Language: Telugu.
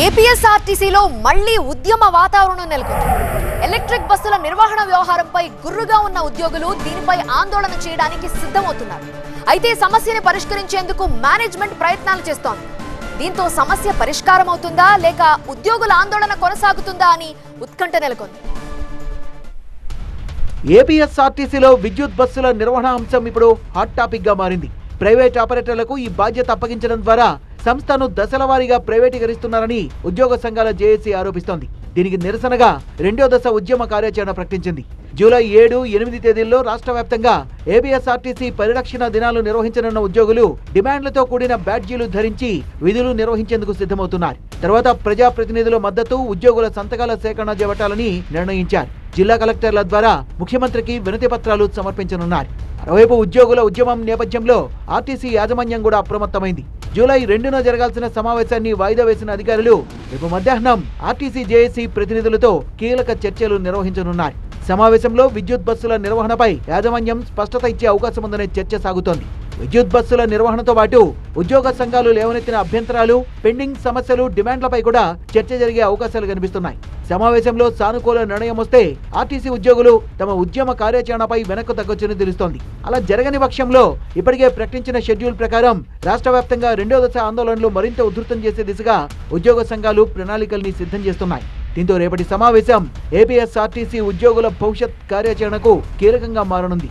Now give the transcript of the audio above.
ఏపీఎస్ఆర్టీసీలో మళ్లీ ఉద్యమ వాతావరణం నెలకొంది. ఎలక్ట్రిక్ బస్సుల నిర్వహణ వ్యవహారంపై గుర్రుగా ఉన్న ఉద్యోగులు దీనిపై ఆందోళన చేయడానికి సిద్ధమవుతున్నారు. అయితే సమస్యని పరిష్కరించేందుకు మేనేజ్మెంట్ ప్రయత్నాలు చేస్తోంది. దీంతో సమస్య పరిష్కారం అవుతుందా లేక ఉద్యోగుల ఆందోళన కొనసాగుతుందా అని ఉత్కంఠ నెలకొంది. ఏపీఎస్ఆర్టీసీలో విద్యుత్ బస్సుల నిర్వహణ అంశం ఇప్పుడు హాట్ టాపిక్ గా మారింది. ప్రైవేట్ ఆపరేటర్లకు ఈ బాధ్యత అప్పగించడం ద్వారా సంస్థను దశలవారీగా ప్రైవేటీకరిస్తున్నారని ఉద్యోగ సంఘాల జేఏసీ ఆరోపిస్తోంది. దీనికి నిరసనగా రెండో దశ ఉద్యమ కార్యాచరణ ప్రకటించింది. జూలై 7, 8 తేదీల్లో రాష్ట్ర వ్యాప్తంగా ఏపీఎస్ఆర్టీసీ పరిరక్షణ దినాలు నిర్వహించనున్న ఉద్యోగులు డిమాండ్లతో కూడిన బ్యాడ్జీలు ధరించి విధులు నిర్వహించేందుకు సిద్ధమవుతున్నారు. తర్వాత ప్రజాప్రతినిధుల మద్దతు, ఉద్యోగుల సంతకాల సేకరణ చేపట్టాలని నిర్ణయించారు. జిల్లా కలెక్టర్ల ద్వారా ముఖ్యమంత్రికి వినతి పత్రాలు సమర్పించనున్నారు. మరోవైపు ఉద్యోగుల ఉద్యమం నేపథ్యంలో ఆర్టీసీ యాజమాన్యం కూడా అప్రమత్తమైంది. జూలై 2న జరగాల్సిన సమావేశాన్ని వాయిదా వేసిన అధికారులు రేపు మధ్యాహ్నం ఆర్టీసీ జేఏసీ ప్రతినిధులతో కీలక చర్చలు నిర్వహించనున్నారు. సమావేశంలో విద్యుత్ బస్సుల నిర్వహణపై యాజమాన్యం స్పష్టత ఇచ్చే అవకాశం ఉందనే చర్చ సాగుతోంది. విద్యుత్ బస్సుల నిర్వహణతో పాటు ఉద్యోగ సంఘాలు లేవనెత్తిన అభ్యంతరాలు, పెండింగ్ సమస్యలు, డిమాండ్లపై కూడా చర్చ జరిగే అవకాశాలు కనిపిస్తున్నాయి. సమావేశంలో సానుకూల నిర్ణయం వస్తే ఆర్టీసీ ఉద్యోగులు తమ ఉద్యమ కార్యాచరణపై వెనక్కు తగ్గొచ్చని తెలుస్తోంది. అలా జరగని పక్షంలో ఇప్పటికే ప్రకటించిన షెడ్యూల్ ప్రకారం రాష్ట్ర వ్యాప్తంగా రెండో దశ ఆందోళనలు మరింత ఉధృతం చేసే దిశగా ఉద్యోగ సంఘాలు ప్రణాళికల్ని సిద్ధం చేస్తున్నాయి. దీంతో రేపటి సమావేశం ఏపీఎస్ఆర్టీసీ ఉద్యోగుల భవిష్యత్ కార్యాచరణకు కీలకంగా మారనుంది.